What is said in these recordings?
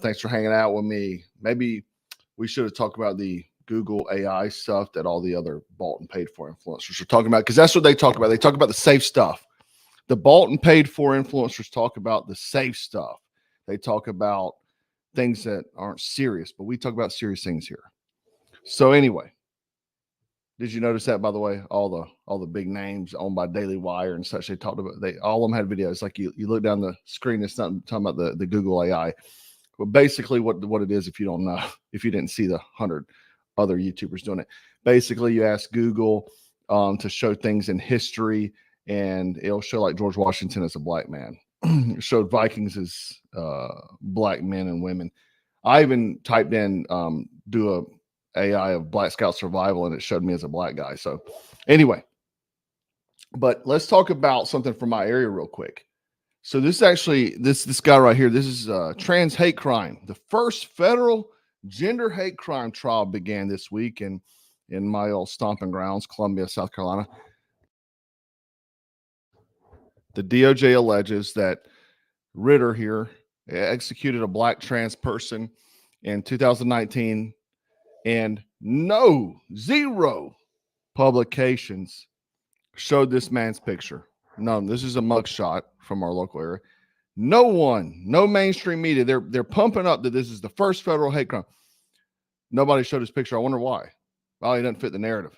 Thanks for hanging out with me. Maybe we should have talked about the Google AI stuff that all the other bought and paid for influencers are talking about, because that's what they talk about. They talk about the safe stuff. The bought and paid for influencers talk about the safe stuff. They talk about things that aren't serious, but we talk about serious things here. So anyway, did you notice that, by the way? All the big names owned by Daily Wire and such, they talked about, all of them had videos. Like you look down the screen, it's not talking about the Google AI. But basically what it is, if you don't know, if you didn't see the 100 other YouTubers doing it, basically you ask Google to show things in history, and it'll show like George Washington as a black man. It showed Vikings as black men and women. I even typed in do a AI of Black Scout survival, and it showed me as a black guy. So anyway, but let's talk about something from my area real quick. So this is actually this guy right here. This is trans hate crime. The first federal gender hate crime trial began this week in my old stomping grounds, Columbia, South Carolina. The DOJ alleges that Ritter here executed a black trans person in 2019, and zero publications showed this man's picture. None. This is a mugshot from our local area. No mainstream media. They're pumping up that this is the first federal hate crime. Nobody showed his picture. I wonder why. Well, he doesn't fit the narrative.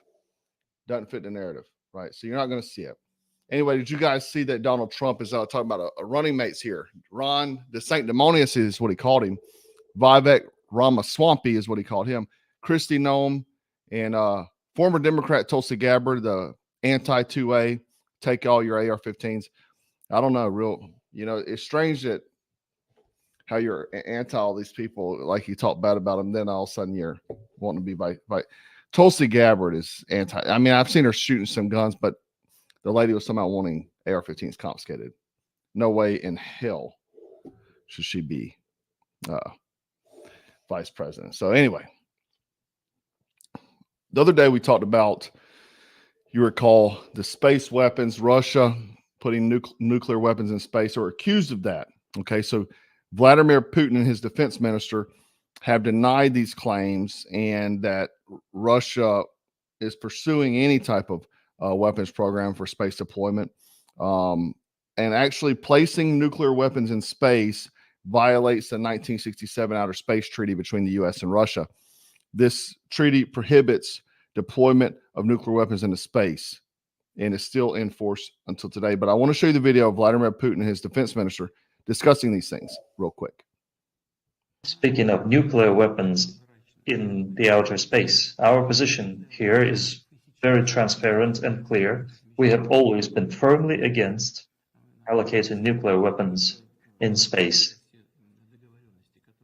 Right? So you're not going to see it. Anyway, did you guys see that Donald Trump is talking about a running mates here? Ron the Sanctimonious is what he called him. Vivek Ramaswamy is what he called him. Kristi Noem and former Democrat Tulsi Gabbard, the anti-2A, take all your AR-15s. I don't know, it's strange that how you're anti all these people, like you talk bad about them, then all of a sudden you're wanting to be by Tulsi Gabbard is anti. I mean, I've seen her shooting some guns, but the lady was somehow wanting AR-15s confiscated. No way in hell should she be vice president. So anyway, the other day we talked about, you recall, the space weapons, Russia putting nuclear weapons in space, or accused of that. Okay, so Vladimir Putin and his defense minister have denied these claims, and that Russia is pursuing any type of weapons program for space deployment. And actually placing nuclear weapons in space violates the 1967 Outer Space Treaty between the U.S. and Russia. This treaty prohibits deployment of nuclear weapons into space, and is still in force until today. But I want to show you the video of Vladimir Putin and his defense minister discussing these things real quick. Speaking of nuclear weapons in the outer space, our position here is very transparent and clear. We have always been firmly against allocating nuclear weapons in space.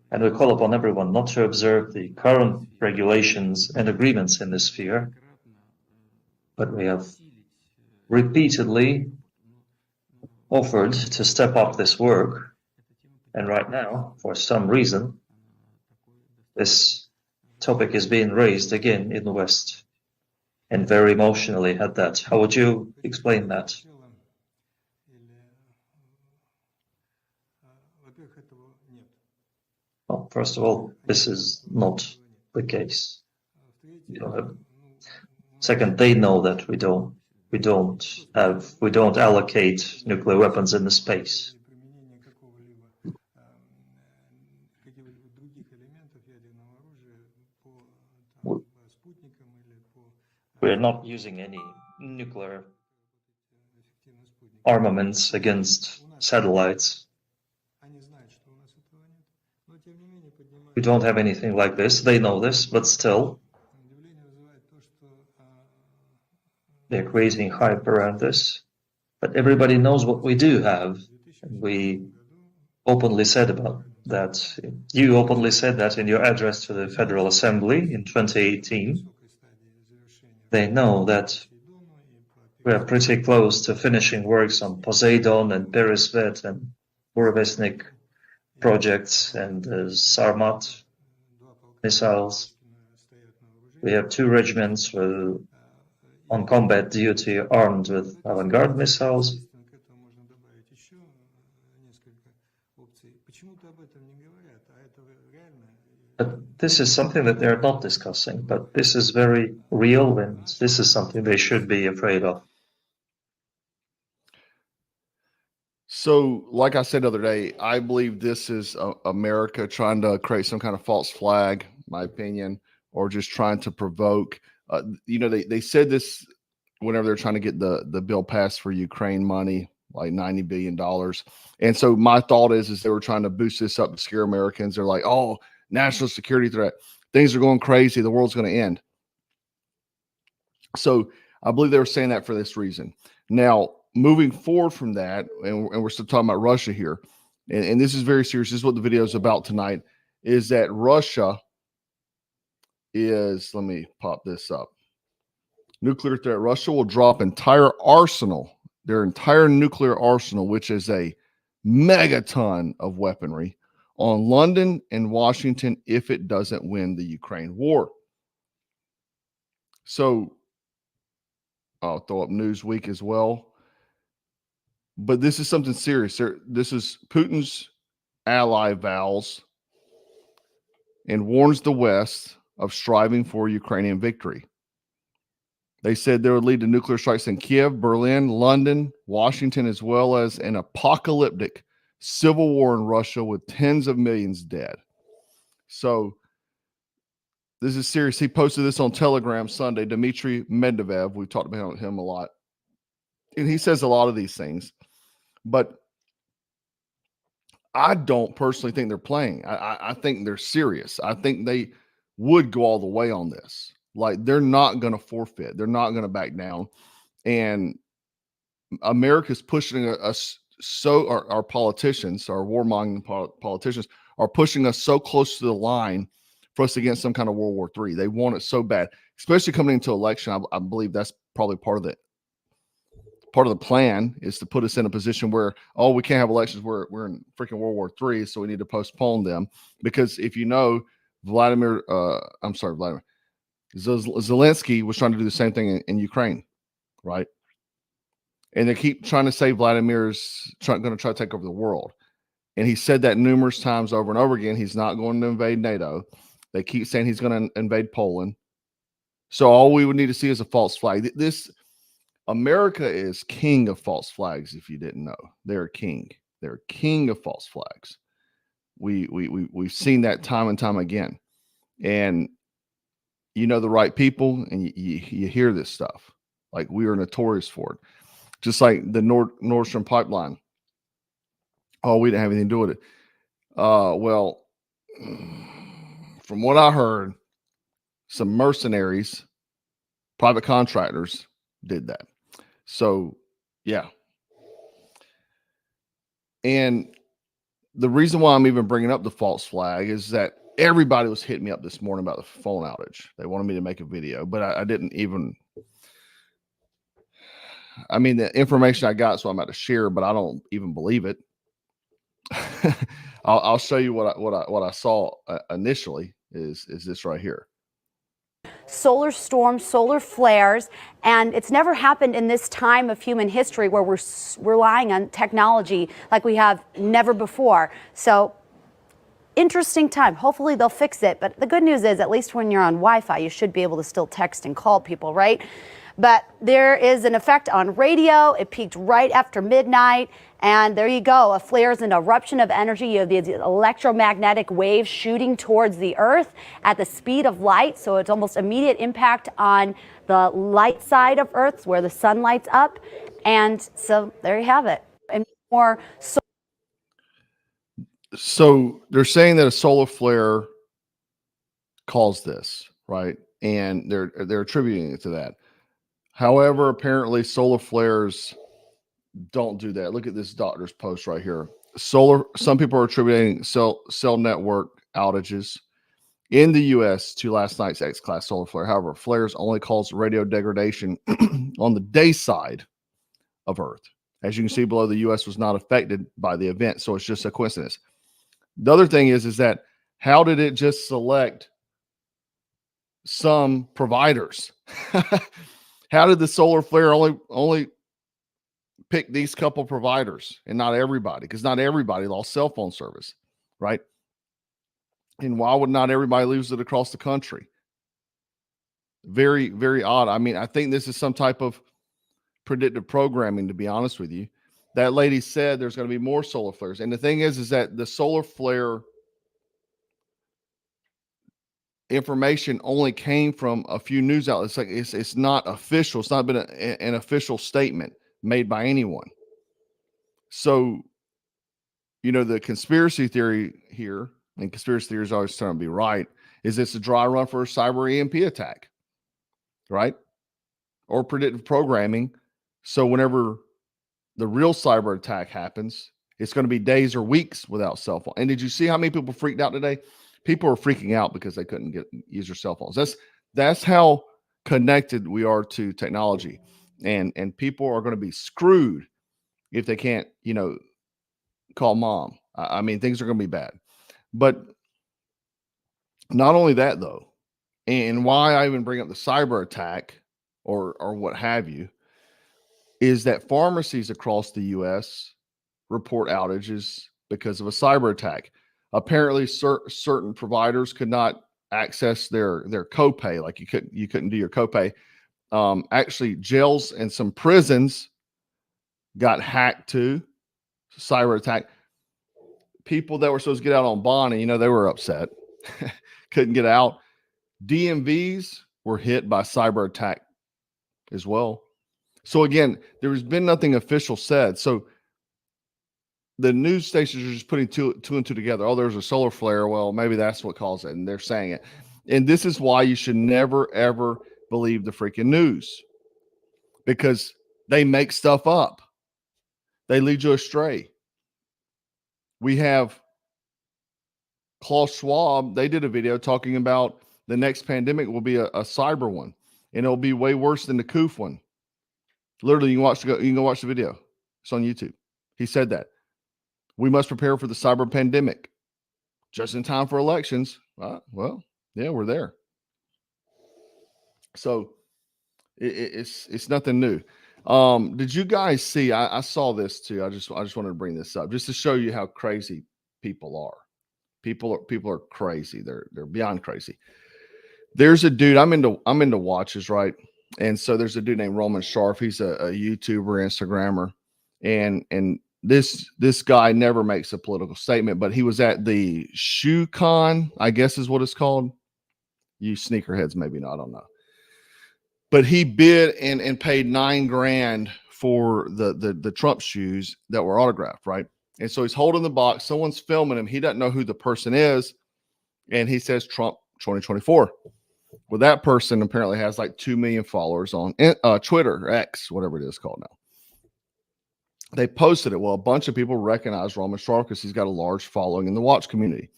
And we call upon everyone not to observe the current regulations and agreements in this sphere. But we have repeatedly offered to step up this work. And right now, for some reason, this topic is being raised again in the West, and very emotionally at that. How would you explain that? Well, first of all, this is not the case. Second, they know that we don't allocate nuclear weapons in the space. We're not using any nuclear armaments against satellites. We don't have anything like this. They know this, but still, they're creating hype around this. But everybody knows what we do have. We openly said about that. You openly said that in your address to the Federal Assembly in 2018. They know that we are pretty close to finishing works on Poseidon and Perisvet and Burevestnik projects and Sarmat missiles. We have 2 regiments on combat duty armed with avant-garde missiles. But this is something that they're not discussing, but this is very real, and this is something they should be afraid of. So, like I said the other day, I believe this is America trying to create some kind of false flag, my opinion, or just trying to provoke. They said this whenever they're trying to get the bill passed for Ukraine money, like $90 billion. And so my thought is they were trying to boost this up to scare Americans. They're like, oh, national security threat. Things are going crazy. The world's going to end. So I believe they were saying that for this reason. Now, moving forward from that, and we're still talking about Russia here, and this is very serious. This is what the video is about tonight, is that Russia is, let me pop this up. Nuclear threat. Russia will drop their entire nuclear arsenal, which is a megaton of weaponry, on London and Washington if it doesn't win the Ukraine war. So I'll throw up Newsweek as well. But this is something serious. This is Putin's ally vows and warns the West of striving for Ukrainian victory. They said they would lead to nuclear strikes in Kiev, Berlin, London, Washington, as well as an apocalyptic civil war in Russia with tens of millions dead. So this is serious. He posted this on Telegram Sunday. Dmitry Medvedev, we've talked about him a lot. And he says a lot of these things. But I don't personally think they're playing. I think they're serious. I think they would go all the way on this. Like, they're not going to forfeit. They're not going to back down. And America's pushing us so, our politicians, our warmongering politicians, are pushing us so close to the line for us to get some kind of World War III. They want it so bad, especially coming into election. I believe that's probably part of the plan, is to put us in a position where, oh, we can't have elections. We're in freaking World War III, so we need to postpone them. Because if you know, Zelensky was trying to do the same thing in Ukraine, right? And they keep trying to say Vladimir's going to try to take over the world. And he said that numerous times over and over again. He's not going to invade NATO. They keep saying he's going to invade Poland. So all we would need to see is a false flag. America is king of false flags. If you didn't know, they're king. They're king of false flags. We've seen that time and time again. And you know the right people, and you hear this stuff. Like, we are notorious for it. Just like the Nord Stream pipeline. Oh, we didn't have anything to do with it. Well, from what I heard, some mercenaries, private contractors did that. So, yeah. And the reason why I'm even bringing up the false flag is that everybody was hitting me up this morning about the phone outage. They wanted me to make a video, but I didn't even. I mean, the information I got, so I'm about to share, but I don't even believe it. I'll show you what I saw initially is this right here. Solar storms, solar flares, and it's never happened in this time of human history where we're relying on technology like we have never before. So, interesting time. Hopefully they'll fix it. But the good news is, at least when you're on Wi-Fi, you should be able to still text and call people, right? But there is an effect on radio. It peaked right after midnight. And there you go. A flare is an eruption of energy. You have these electromagnetic waves shooting towards the Earth at the speed of light. So it's almost immediate impact on the light side of Earth where the sun lights up. And so there you have it. And more. So they're saying that a solar flare caused this, right? And they're attributing it to that. However, apparently solar flares don't do that. Look at this doctor's post right here. Some people are attributing cell network outages in the U.S. to last night's X-class solar flare. However, flares only cause radio degradation on the day side of Earth. As you can see below, the U.S. was not affected by the event, so it's just a coincidence. The other thing is that how did it just select some providers? How did the solar flare only pick these couple providers and not everybody? Because not everybody lost cell phone service, right? And why would not everybody lose it across the country? Very, very odd. I mean, I think this is some type of predictive programming, to be honest with you. That lady said there's going to be more solar flares. And the thing is that the solar flare information only came from a few news outlets. Like it's not official. It's not been an official statement made by anyone. So, you know, the conspiracy theory here, and conspiracy theories always trying to be right, is it's a dry run for a cyber EMP attack, right? Or predictive programming. So whenever the real cyber attack happens, it's going to be days or weeks without cell phone. And did you see how many people freaked out today? People are freaking out because they couldn't use their cell phones. That's how connected we are to technology, and people are going to be screwed if they can't, you know, call mom. I mean, things are going to be bad. But not only that, though, and why I even bring up the cyber attack or what have you, is that pharmacies across the U.S. report outages because of a cyber attack. Apparently, certain providers could not access their copay, like you couldn't do your copay. Actually, jails and some prisons got hacked too. Cyber attack. People that were supposed to get out on bond, and, you know, they were upset, couldn't get out. DMVs were hit by cyber attack as well. So again, there has been nothing official said. So the news stations are just putting two and two together. Oh, there's a solar flare. Well, maybe that's what caused it, and they're saying it. And this is why you should never, ever believe the freaking news, because they make stuff up. They lead you astray. We have Klaus Schwab. They did a video talking about the next pandemic will be a cyber one, and it'll be way worse than the COOF one. Literally, you can go watch the video. It's on YouTube. He said that. We must prepare for the cyber pandemic just in time for elections. Well, yeah, we're there. So it's nothing new. Did you guys see? I saw this too. I just wanted to bring this up just to show you how crazy people are. People are crazy. They're beyond crazy. There's a dude. I'm into watches, right? And so there's a dude named Roman Sharf. He's a YouTuber, Instagrammer, and this guy never makes a political statement, but he was at the ShoeCon, I guess is what it's called. You sneakerheads, maybe not, I don't know. But he bid and paid $9,000 for the Trump shoes that were autographed, right? And so he's holding the box. Someone's filming him. He doesn't know who the person is, and he says Trump 2024. Well, that person apparently has like 2 million followers on Twitter, X, whatever it is called now. They posted it. Well, a bunch of people recognize Roman Sharf because he's got a large following in the watch community.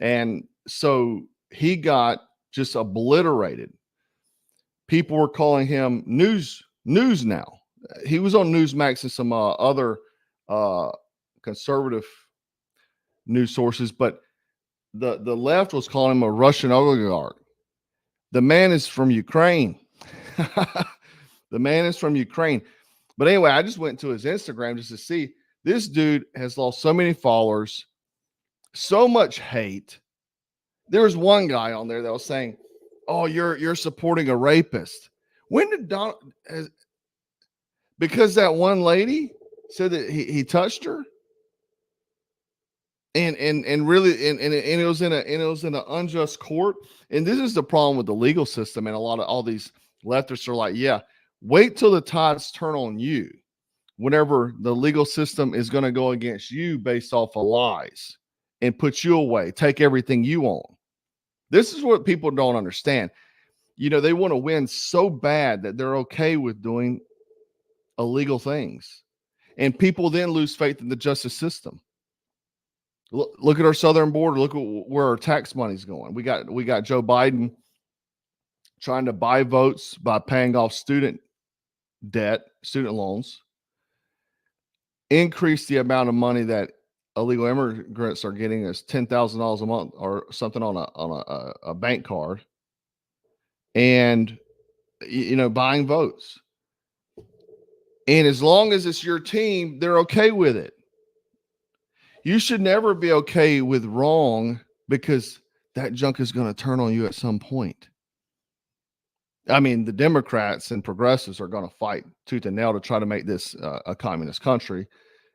And so he got just obliterated. People were calling him news now. He was on Newsmax and some other conservative news sources, but the left was calling him a Russian oligarch. The man is from Ukraine. The man is from Ukraine. But anyway, I just went to his Instagram just to see. This dude has lost so many followers, so much hate. There was one guy on there that was saying, "Oh, you're supporting a rapist." When did Donald? Because that one lady said that he touched her, and really, and it was in an unjust court. And this is the problem with the legal system, and a lot of all these leftists are like, yeah. Wait till the tides turn on you whenever the legal system is going to go against you based off of lies and put you away, take everything you own. This is what people don't understand. You know, they want to win so bad that they're okay with doing illegal things. And people then lose faith in the justice system. Look at our southern border. Look at where our tax money's going. We got Joe Biden trying to buy votes by paying off student loans, increase the amount of money that illegal immigrants are getting as $10,000 a month or something on a bank card, and, you know, buying votes. And as long as it's your team, they're okay with it. You should never be okay with wrong, because that junk is going to turn on you at some point. I mean, the Democrats and progressives are going to fight tooth and nail to try to make this a communist country.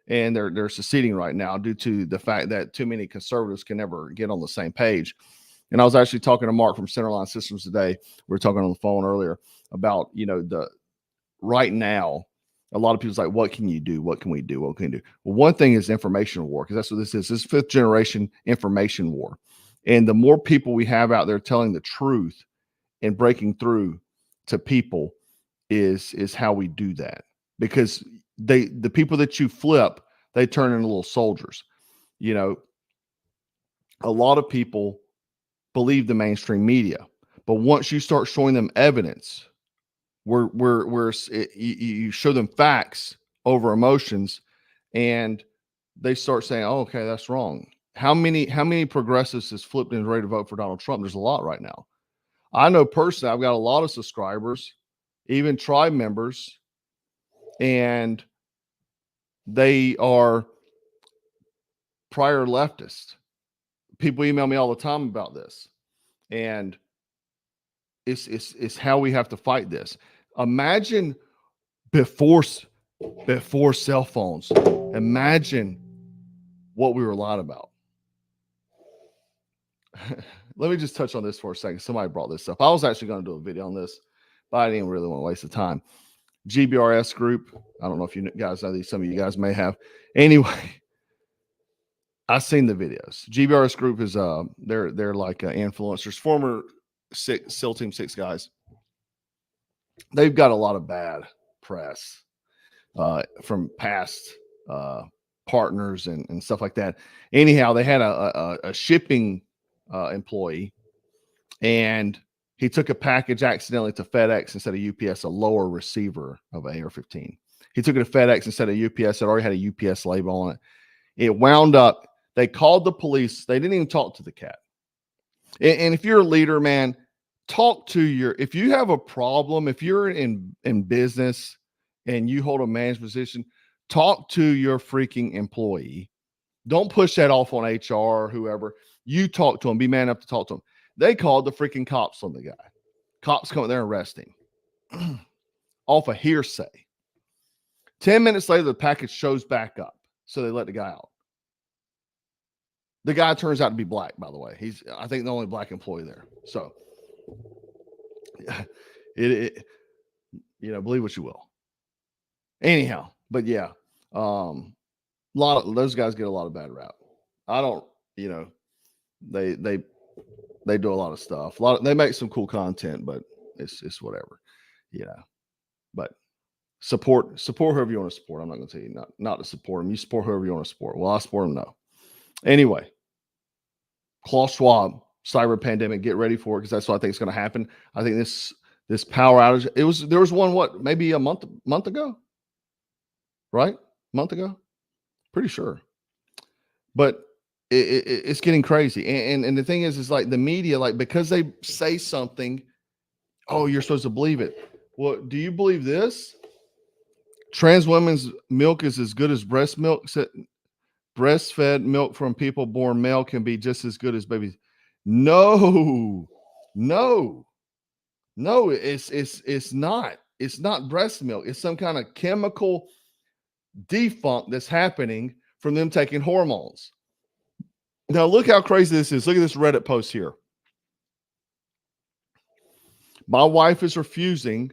And they're seceding right now due to the fact that too many conservatives can never get on the same page. And I was actually talking to Mark from Centerline Systems today. We were talking on the phone earlier about, the right now, a lot of people's like, what can you do? What can we do? What can we do? Well, one thing is information war, because that's what this is. This is 5th generation information war. And the more people we have out there telling the truth and breaking through to people is how we do that. Because the people that you flip, they turn into little soldiers. A lot of people believe the mainstream media, but once you start showing them evidence, you show them facts over emotions, and they start saying, oh, okay, that's wrong. How many progressives has flipped and ready to vote for Donald Trump? There's a lot right now. I know personally, I've got a lot of subscribers, even tribe members, and they are prior leftists. People email me all the time about this, and it's how we have to fight this. Imagine before cell phones, imagine what we were lied about. Let me just touch on this for a second. Somebody brought this up. I was actually going to do a video on this, but I didn't really want to waste the time. GBRS group. I don't know if you guys know these. Some of you guys may have. Anyway, I've seen the videos. GBRS group is they're like influencers, former SEAL Team 6 guys. They've got a lot of bad press from past partners and stuff like that. Anyhow, they had a shipping employee, and he took a package accidentally to FedEx instead of UPS, a lower receiver of an AR-15. He took it to FedEx instead of UPS. It already had a UPS label on it. It wound up, they called the police. They didn't even talk to the cat. And if you're a leader, man, talk to if you have a problem, if you're in business and you hold a management position, talk to your freaking employee. Don't push that off on HR or whoever. You talk to him. Be man enough to talk to him. They called the freaking cops on the guy. Cops come there and arrest him off a hearsay. 10 minutes later, the package shows back up. So they let the guy out. The guy turns out to be black, by the way. He's, I think, the only black employee there. So, believe what you will. Anyhow, but yeah, a lot of those guys get a lot of bad rap. I don't, they do a lot of stuff. They make some cool content, but it's whatever, But support whoever you want to support. I'm not going to tell you not to support them. You support whoever you want to support. Well, I support them. No. Anyway, Klaus Schwab, cyber pandemic. Get ready for it, because that's what I think is going to happen. I think this power outage. There was one maybe a month ago, right? Month ago, pretty sure. But it's getting crazy, and the thing is like the media, like, because they say something, oh, you're supposed to believe it. Well, do you believe this? Trans women's milk is as good as breast milk. Breastfed milk from people born male can be just as good as babies. No, it's not. It's not breast milk. It's some kind of chemical defunk that's happening from them taking hormones. Now, look how crazy this is. Look at this Reddit post here. My wife is refusing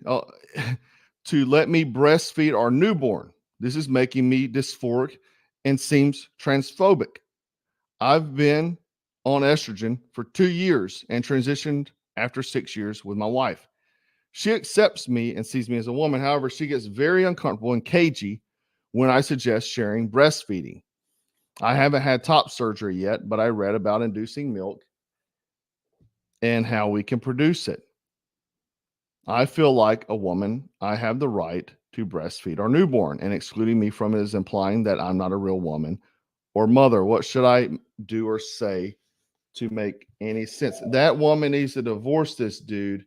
to let me breastfeed our newborn. This is making me dysphoric and seems transphobic. I've been on estrogen for 2 years and transitioned after 6 years with my wife. She accepts me and sees me as a woman. However, she gets very uncomfortable and cagey when I suggest sharing breastfeeding. I haven't had top surgery yet, but I read about inducing milk and how we can produce it. I feel like a woman, I have the right to breastfeed our newborn, and excluding me from it is implying that I'm not a real woman or mother. What should I do or say to make any sense? That woman needs to divorce this dude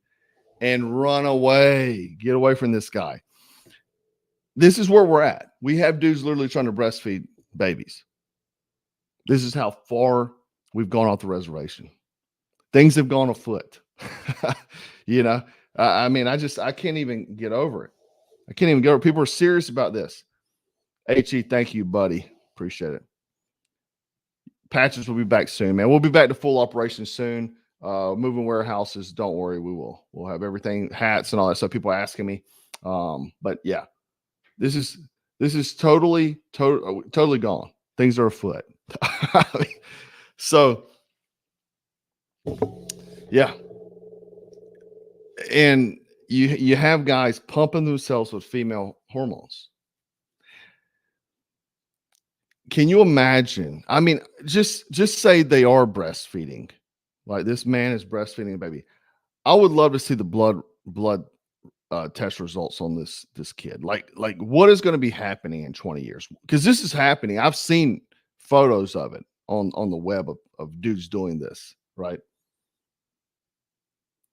and run away. Get away from this guy. This is where we're at. We have dudes literally trying to breastfeed babies. This is how far we've gone off the reservation. Things have gone afoot. You know, I mean, I can't even get over it. I can't even get over it. People are serious about this. HE, thank you, buddy. Appreciate it. Patches will be back soon, man. We'll be back to full operation soon. Moving warehouses, don't worry, we'll have everything, hats and all that stuff. People are asking me. But yeah, this is totally gone. Things are afoot. So yeah. And you have guys pumping themselves with female hormones. Can you imagine? I mean, just say they are breastfeeding. Like this man is breastfeeding a baby. I would love to see the blood test results on this kid. Like what is going to be happening in 20 years? Because this is happening. I've seen photos of it on the web of dudes doing this, right?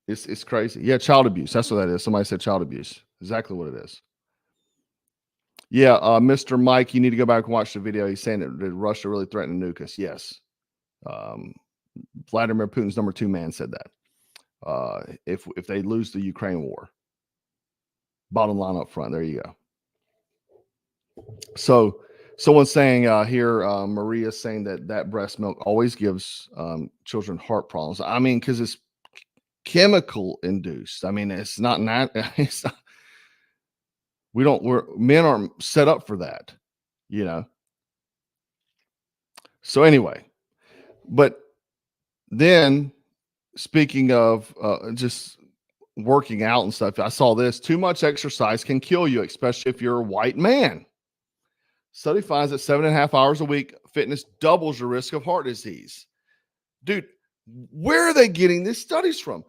It's crazy. Yeah, child abuse. That's what that is. Somebody said child abuse. Exactly what it is. Yeah, Mr. Mike, you need to go back and watch the video. He's saying that Russia really threatened to nuke us. Yes. Vladimir Putin's number 2 man said that. If they lose the Ukraine war. Bottom line up front. There you go. So someone's saying here, Maria's saying that breast milk always gives children heart problems. I mean, because it's chemical induced. I mean, it's not it's not, men aren't set up for that, you know. So anyway, but then speaking of just working out and stuff, I saw this: too much exercise can kill you, especially if you're a white man. Study finds that 7.5 hours a week fitness doubles your risk of heart disease. Dude, where are they getting these studies from?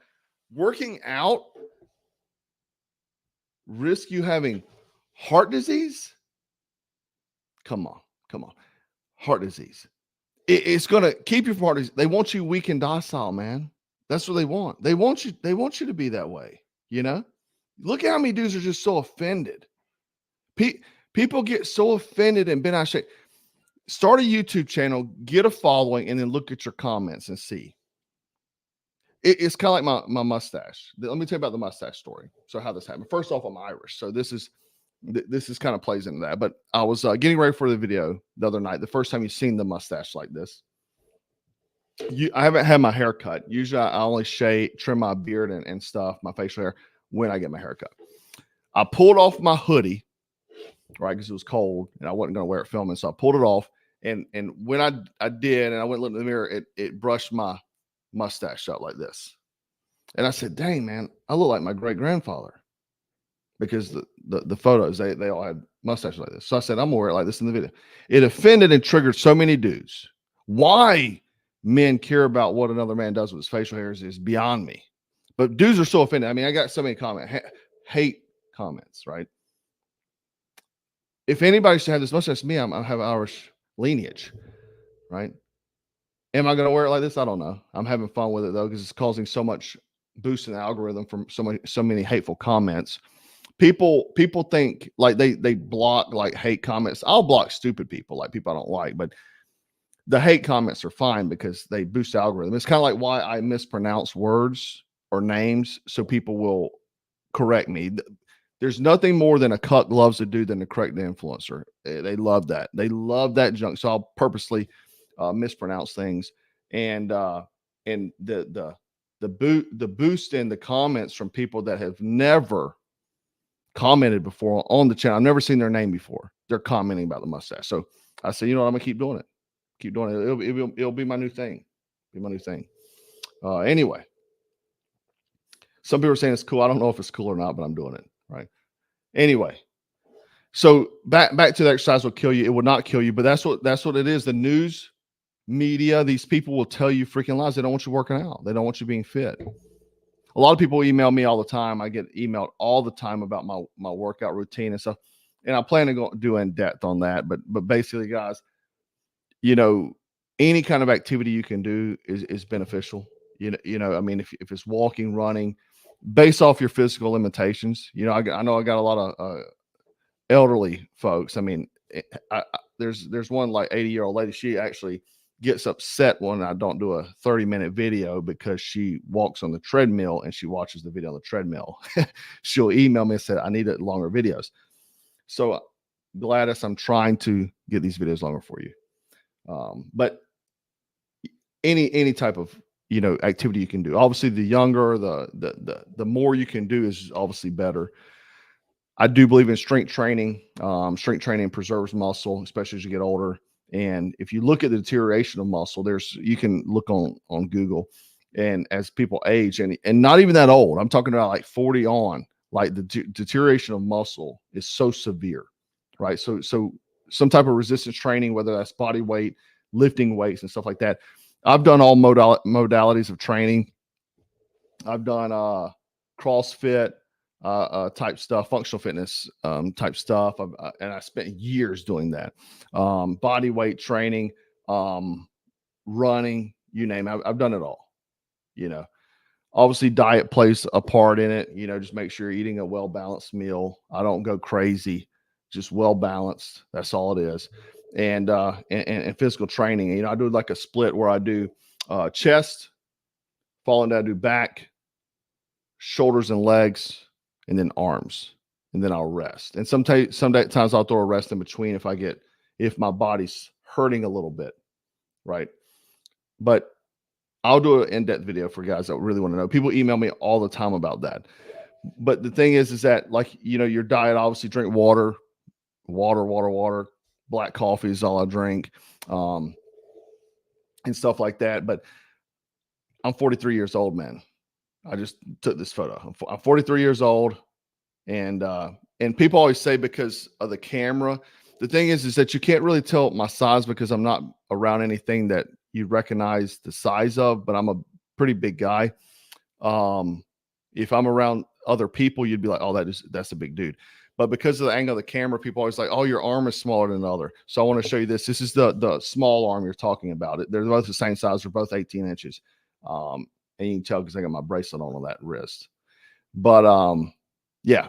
Working out risk you having heart disease? Come on. Heart disease. It's going to keep you from heart disease. They want you weak and docile, man. That's what they want. They want you to be that way, you know? Look at how many dudes are just so offended. People get so offended and bent out of shape. Start a YouTube channel, get a following, and then look at your comments and see. It's kind of like my mustache. Let me tell you about the mustache story. So how this happened. First off, I'm Irish, so this is kind of plays into that. But I was getting ready for the video the other night. The first time you've seen the mustache like this. I haven't had my hair cut. Usually I only trim my beard and stuff, my facial hair, when I get my hair cut. I pulled off my hoodie, right, because it was cold and I wasn't going to wear it filming. So I pulled it off. And when I did, and I went and looked in the mirror, it brushed my mustache up like this. And I said, dang, man, I look like my great grandfather, because the photos, they all had mustaches like this. So I said, I'm gonna wear it like this in the video. It offended and triggered so many dudes. Why men care about what another man does with his facial hairs is beyond me. But dudes are so offended. I mean, I got so many hate comments, right? If anybody should have this mustache, it's me. I have Irish lineage, right? Am I going to wear it like this? I don't know. I'm having fun with it though, because it's causing so much boost in the algorithm from so many hateful comments. People think like they block like hate comments. I'll block stupid people, like people I don't like, but the hate comments are fine because they boost the algorithm. It's kind of like why I mispronounce words or names so people will correct me. There's nothing more than a cuck loves to do than to correct the influencer. They love that. They love that junk. So I'll purposely mispronounce things, and the boost in the comments from people that have never commented before on the channel. I've never seen their name before. They're commenting about the mustache. So I said, you know what, I'm gonna keep doing it. It'll be my new thing. Anyway, some people are saying it's cool. I don't know if it's cool or not, but I'm doing it. Right. Anyway, so back to the exercise will kill you. It will not kill you, but that's what it is. The news media, these people will tell you freaking lies. They don't want you working out. They don't want you being fit. A lot of people email me all the time. I get emailed all the time about my workout routine and stuff. And I plan to go do in depth on that. But basically, guys, you know, any kind of activity you can do is beneficial. You know, I mean, if it's walking, running, based off your physical limitations. You know, I know I got a lot of elderly folks. I mean, there's one like 80-year-old lady. She actually gets upset when I don't do a 30-minute video because she walks on the treadmill and she watches the video on the treadmill. She'll email me and say, I need longer videos. So Gladys, I'm trying to get these videos longer for you. But any type of, you know, activity you can do. Obviously, the younger, the more you can do is obviously better. I do believe in strength training. Strength training preserves muscle, especially as you get older. And if you look at the deterioration of muscle, you can look on Google, and as people age, and not even that old, I'm talking about like 40 on, like the deterioration of muscle is so severe, right? So some type of resistance training, whether that's body weight, lifting weights and stuff like that. I've done all modalities of training. I've done CrossFit type stuff, functional fitness type stuff. And I spent years doing that. Body weight training, running, you name it. I've done it all, you know. Obviously diet plays a part in it, you know, just make sure you're eating a well-balanced meal. I don't go crazy, just well-balanced. That's all it is. And physical training, you know, I do like a split where I do chest, following that I do back, shoulders and legs, and then arms, and then I'll rest. And sometimes I'll throw a rest in between if my body's hurting a little bit, right? But I'll do an in-depth video for guys that really want to know. People email me all the time about that. But the thing is that, like, you know, your diet, obviously drink water. Black coffee is all I drink, and stuff like that. But I'm 43 years old, man. I just took this photo. I'm 43 years old, and people always say because of the camera. The thing is that you can't really tell my size because I'm not around anything that you recognize the size of, but I'm a pretty big guy. If I'm around other people, you'd be like, oh, that's a big dude. But because of the angle of the camera, people always like, oh, your arm is smaller than the other. So I want to show you this. This is the small arm you're talking about. They're both the same size. They're both 18 inches. And you can tell because I got my bracelet on that wrist. But yeah.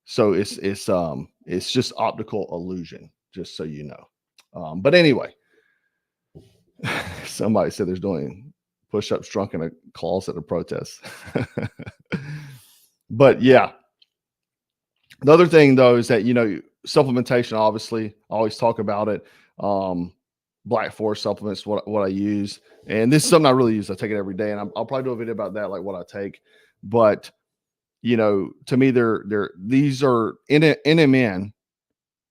So it's just optical illusion, just so you know. But anyway, somebody said there's doing push-ups drunk in a closet at a protest. But yeah. The other thing though is that, you know, supplementation, obviously, I always talk about it. Black Forest supplements, what I use. And this is something I really use. I take it every day, and I'll probably do a video about that, like what I take. But, you know, to me, these are NMN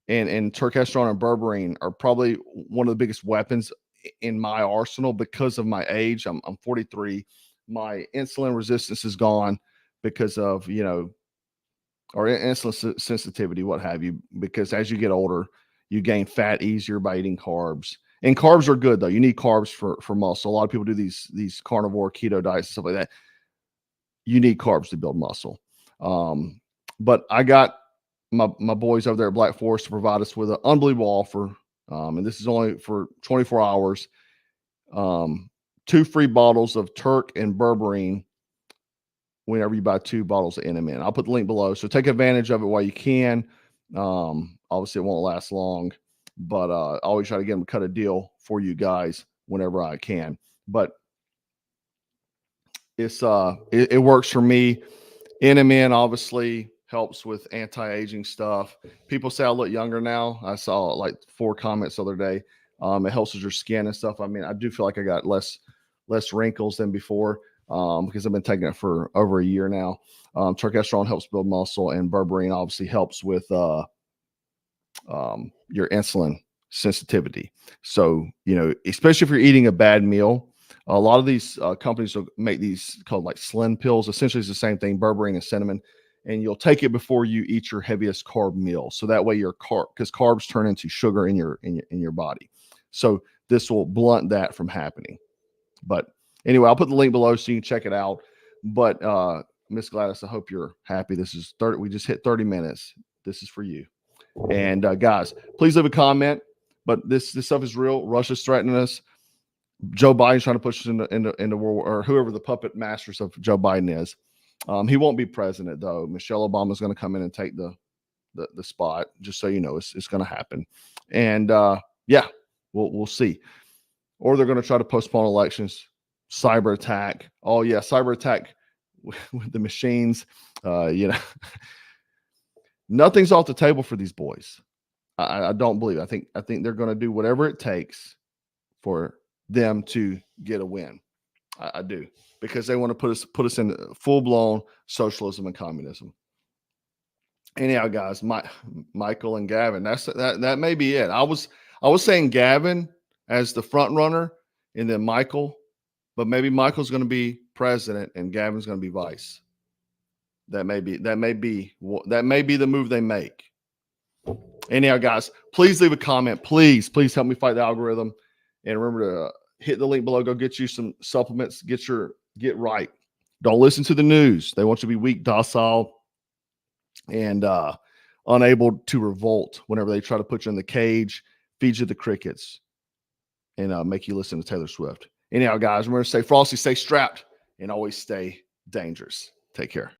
and terkestrone and berberine are probably one of the biggest weapons in my arsenal because of my age. I'm 43. My insulin resistance is gone because of, you know, or insulin sensitivity, what have you, because as you get older, you gain fat easier by eating carbs. And carbs are good though. You need carbs for muscle. A lot of people do these carnivore keto diets and stuff like that. You need carbs to build muscle. But I got my boys over there at Black Forest to provide us with an unbelievable offer. And this is only for 24 hours. 2 free bottles of Turk and berberine whenever you buy 2 bottles of NMN. I'll put the link below. So take advantage of it while you can. Obviously it won't last long, but I always try to get them to cut a deal for you guys whenever I can. But it's it works for me. NMN obviously helps with anti-aging stuff. People say I look younger now. I saw like 4 comments the other day. It helps with your skin and stuff. I mean, I do feel like I got less wrinkles than before. Because I've been taking it for over a year now. Terkestrone helps build muscle, and berberine obviously helps with your insulin sensitivity. So, you know, especially if you're eating a bad meal, a lot of these companies will make these called like slim pills. Essentially, it's the same thing, berberine and cinnamon, and you'll take it before you eat your heaviest carb meal. So that way your because carbs turn into sugar in your body. So this will blunt that from happening. But anyway, I'll put the link below so you can check it out. But Miss Gladys, I hope you're happy. This is 30. We just hit 30 minutes. This is for you. And guys, please leave a comment. But this stuff is real. Russia's threatening us. Joe Biden's trying to push us into World War, or whoever the puppet masters of Joe Biden is. He won't be president though. Michelle Obama is going to come in and take the spot. Just so you know, it's going to happen. And yeah, we'll see. or they're going to try to postpone elections. Cyber attack. Oh yeah, cyber attack with the machines. You know, nothing's off the table for these boys. I don't believe it. I think they're going to do whatever it takes for them to get a win. I do, because they want to put us in full blown socialism and communism. Anyhow, guys, Michael and Gavin, that may be it. I was saying Gavin as the front runner, and then Michael, but maybe Michael's going to be president and Gavin's going to be vice. That may be the move they make. Anyhow, guys, please leave a comment. Please help me fight the algorithm, and remember to hit the link below. Go get you some supplements. Get right. Don't listen to the news. They want you to be weak, docile, and unable to revolt whenever they try to put you in the cage, feed you the crickets, and make you listen to Taylor Swift. Anyhow, guys, remember to stay frosty, stay strapped, and always stay dangerous. Take care.